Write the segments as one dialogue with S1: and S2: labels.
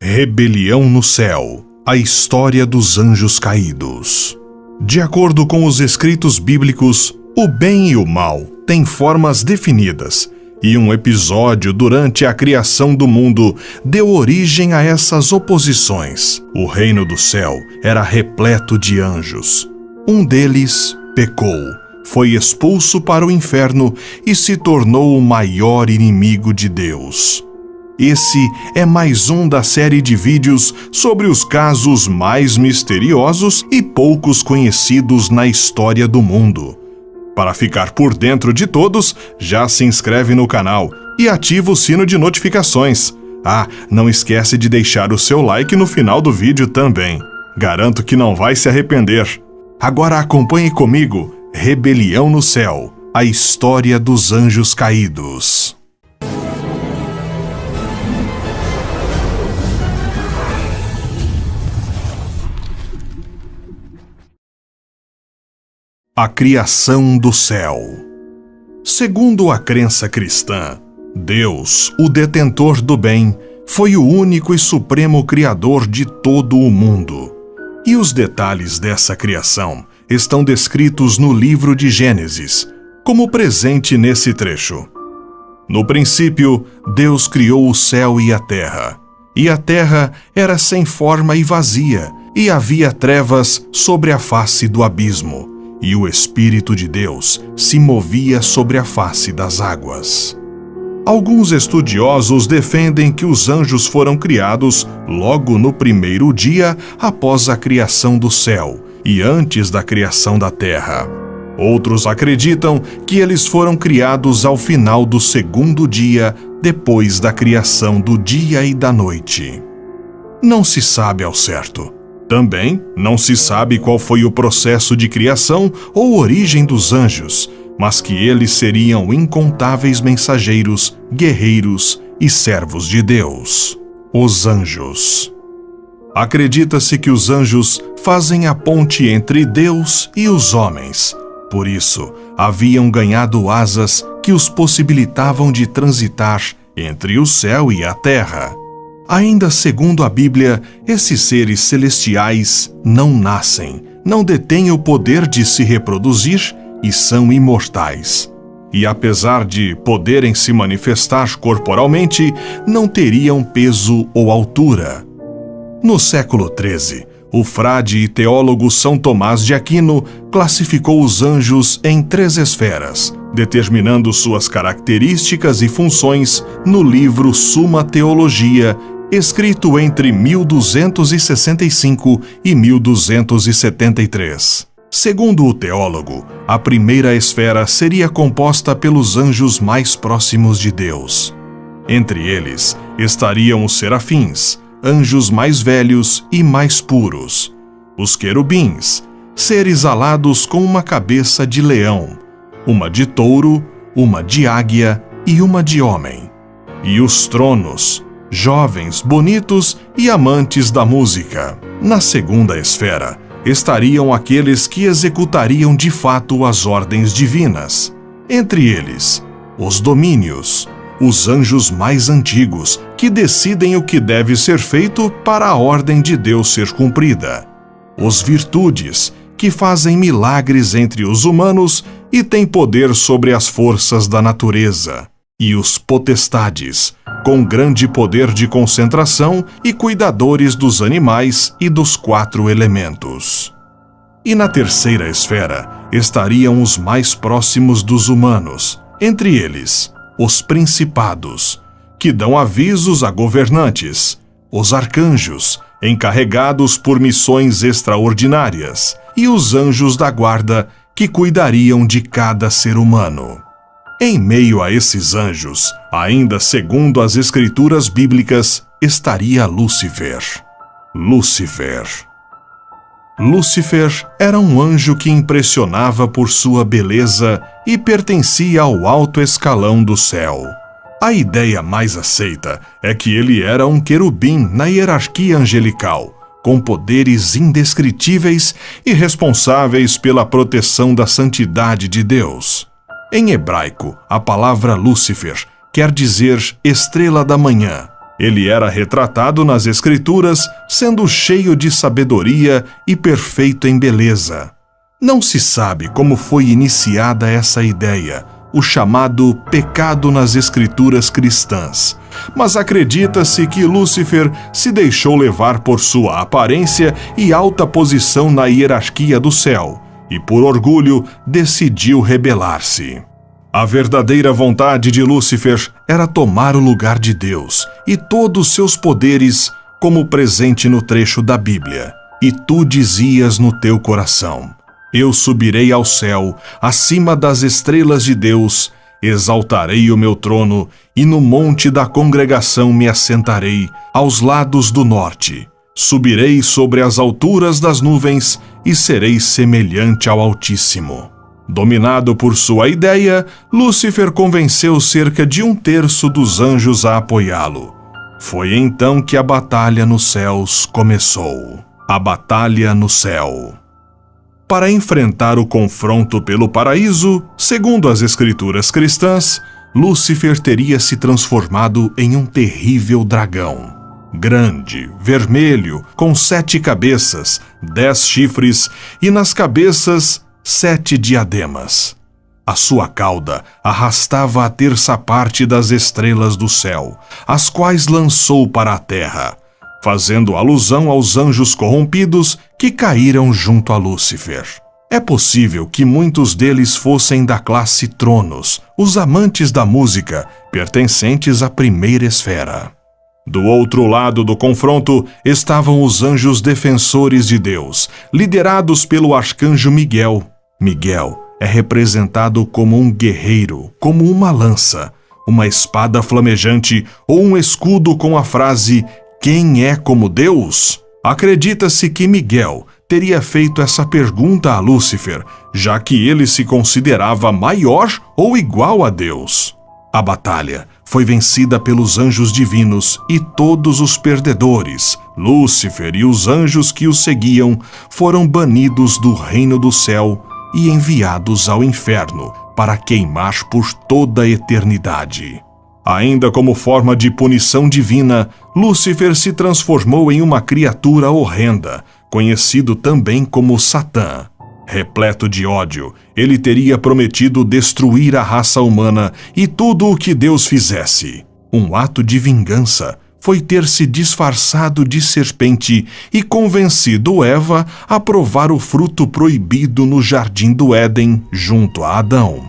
S1: Rebelião no céu. A história dos anjos caídos. De acordo com os escritos bíblicos, o bem e o mal têm formas definidas, e um episódio durante a criação do mundo deu origem a essas oposições. O reino do céu era repleto de anjos. Um deles pecou, foi expulso para o inferno e se tornou o maior inimigo de Deus. Esse é mais um da série de vídeos sobre os casos mais misteriosos e poucos conhecidos na história do mundo. Para ficar por dentro de todos, já se inscreve no canal e ativa o sino de notificações. Não esquece de deixar o seu like no final do vídeo também. Garanto que não vai se arrepender. Agora acompanhe comigo Rebelião no Céu, a história dos anjos caídos. A criação do céu. Segundo a crença cristã, Deus, o detentor do bem, foi o único e supremo criador de todo o mundo. E os detalhes dessa criação estão descritos no livro de Gênesis, como presente nesse trecho. No princípio, Deus criou o céu e a terra era sem forma e vazia, e havia trevas sobre a face do abismo. E o Espírito de Deus se movia sobre a face das águas. Alguns estudiosos defendem que os anjos foram criados logo no primeiro dia após a criação do céu e antes da criação da terra. Outros acreditam que eles foram criados ao final do segundo dia, depois da criação do dia e da noite. Não se sabe ao certo. Também não se sabe qual foi o processo de criação ou origem dos anjos, mas que eles seriam incontáveis mensageiros, guerreiros e servos de Deus. Os anjos. Acredita-se que os anjos fazem a ponte entre Deus e os homens. Por isso, haviam ganhado asas que os possibilitavam de transitar entre o céu e a terra. Ainda segundo a Bíblia, esses seres celestiais não nascem, não detêm o poder de se reproduzir e são imortais. E apesar de poderem se manifestar corporalmente, não teriam peso ou altura. No século XIII, o frade e teólogo São Tomás de Aquino classificou os anjos em 3 esferas, determinando suas características e funções no livro Summa Theologia, escrito entre 1265 e 1273. Segundo o teólogo, a primeira esfera seria composta pelos anjos mais próximos de Deus. Entre eles estariam os serafins, anjos mais velhos e mais puros. Os querubins, seres alados com uma cabeça de leão, uma de touro, uma de águia e uma de homem. E os tronos, jovens, bonitos e amantes da música. Na segunda esfera, estariam aqueles que executariam de fato as ordens divinas. Entre eles, os domínios, os anjos mais antigos, que decidem o que deve ser feito para a ordem de Deus ser cumprida. Os virtudes, que fazem milagres entre os humanos e têm poder sobre as forças da natureza. E os potestades, com grande poder de concentração e cuidadores dos animais e dos 4 elementos. E na terceira esfera estariam os mais próximos dos humanos, entre eles, os principados, que dão avisos a governantes, os arcanjos, encarregados por missões extraordinárias, e os anjos da guarda, que cuidariam de cada ser humano. Em meio a esses anjos, ainda segundo as escrituras bíblicas, estaria Lúcifer. Lúcifer era um anjo que impressionava por sua beleza e pertencia ao alto escalão do céu. A ideia mais aceita é que ele era um querubim na hierarquia angelical, com poderes indescritíveis e responsáveis pela proteção da santidade de Deus. Em hebraico, a palavra Lúcifer quer dizer estrela da manhã, Ele era retratado nas Escrituras sendo cheio de sabedoria e perfeito em beleza. Não se sabe como foi iniciada essa ideia, o chamado pecado nas Escrituras cristãs, mas acredita-se que Lúcifer se deixou levar por sua aparência e alta posição na hierarquia do céu, e por orgulho decidiu rebelar-se. A verdadeira vontade de Lúcifer era tomar o lugar de Deus e todos seus poderes, como presente no trecho da Bíblia. E tu dizias no teu coração: eu subirei ao céu, acima das estrelas de Deus, exaltarei o meu trono, e no monte da congregação me assentarei, aos lados do norte. Subirei sobre as alturas das nuvens, e serei semelhante ao Altíssimo. Dominado por sua ideia, Lúcifer convenceu cerca de 1/3 dos anjos a apoiá-lo. Foi então que a batalha nos céus começou. A batalha no céu. Para enfrentar o confronto pelo paraíso, segundo as Escrituras cristãs, Lúcifer teria se transformado em um terrível dragão. Grande, vermelho, com 7 cabeças, 10 chifres e nas cabeças 7 diademas. A sua cauda arrastava a 1/3 parte das estrelas do céu, as quais lançou para a terra, fazendo alusão aos anjos corrompidos que caíram junto a Lúcifer. É possível que muitos deles fossem da classe Tronos, os amantes da música, pertencentes à primeira esfera. Do outro lado do confronto estavam os anjos defensores de Deus, liderados pelo arcanjo Miguel. Miguel é representado como um guerreiro, como uma lança, uma espada flamejante ou um escudo com a frase "Quem é como Deus?". Acredita-se que Miguel teria feito essa pergunta a Lúcifer, já que ele se considerava maior ou igual a Deus. A batalha foi vencida pelos anjos divinos e todos os perdedores, Lúcifer e os anjos que o seguiam, foram banidos do reino do céu e enviados ao inferno para queimar por toda a eternidade. Ainda como forma de punição divina, Lúcifer se transformou em uma criatura horrenda, conhecido também como Satã. Repleto de ódio, ele teria prometido destruir a raça humana e tudo o que Deus fizesse. Um ato de vingança foi ter se disfarçado de serpente e convencido Eva a provar o fruto proibido no jardim do Éden junto a Adão.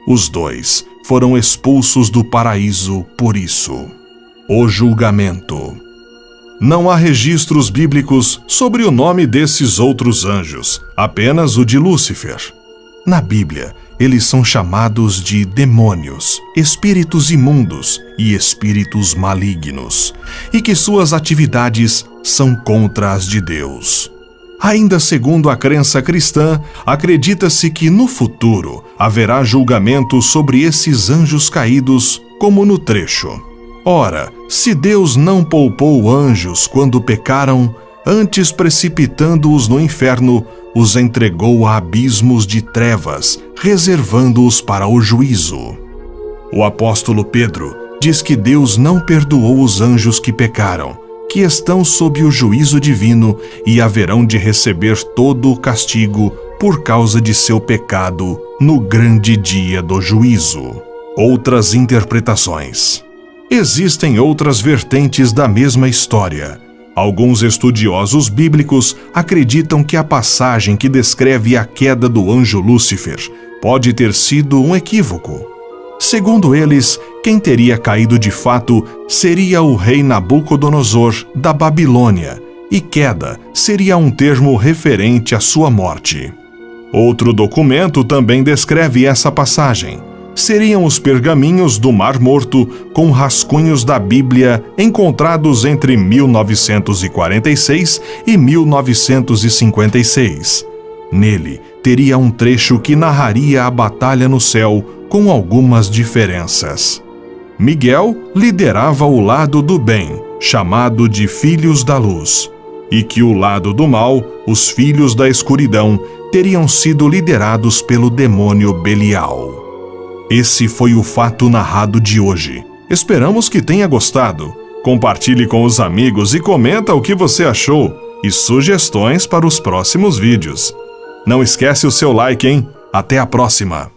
S1: Os dois foram expulsos do paraíso por isso. O julgamento. Não há registros bíblicos sobre o nome desses outros anjos, apenas o de Lúcifer. Na Bíblia, eles são chamados de demônios, espíritos imundos e espíritos malignos, e que suas atividades são contra as de Deus. Ainda segundo a crença cristã, acredita-se que no futuro haverá julgamento sobre esses anjos caídos, como no trecho. Ora, se Deus não poupou anjos quando pecaram, antes precipitando-os no inferno, os entregou a abismos de trevas, reservando-os para o juízo. O apóstolo Pedro diz que Deus não perdoou os anjos que pecaram, que estão sob o juízo divino e haverão de receber todo o castigo por causa de seu pecado no grande dia do juízo. Outras interpretações. Existem outras vertentes da mesma história. Alguns estudiosos bíblicos acreditam que a passagem que descreve a queda do anjo Lúcifer pode ter sido um equívoco. Segundo eles, quem teria caído de fato seria o rei Nabucodonosor da Babilônia, e queda seria um termo referente à sua morte. Outro documento também descreve essa passagem. Seriam os pergaminhos do Mar Morto com rascunhos da Bíblia encontrados entre 1946 e 1956. Nele, teria um trecho que narraria a batalha no céu com algumas diferenças. Miguel liderava o lado do bem, chamado de Filhos da Luz, e que o lado do mal, os Filhos da Escuridão, teriam sido liderados pelo demônio Belial. Esse foi o fato narrado de hoje. Esperamos que tenha gostado. Compartilhe com os amigos e comenta o que você achou e sugestões para os próximos vídeos. Não esquece o seu like, hein? Até a próxima!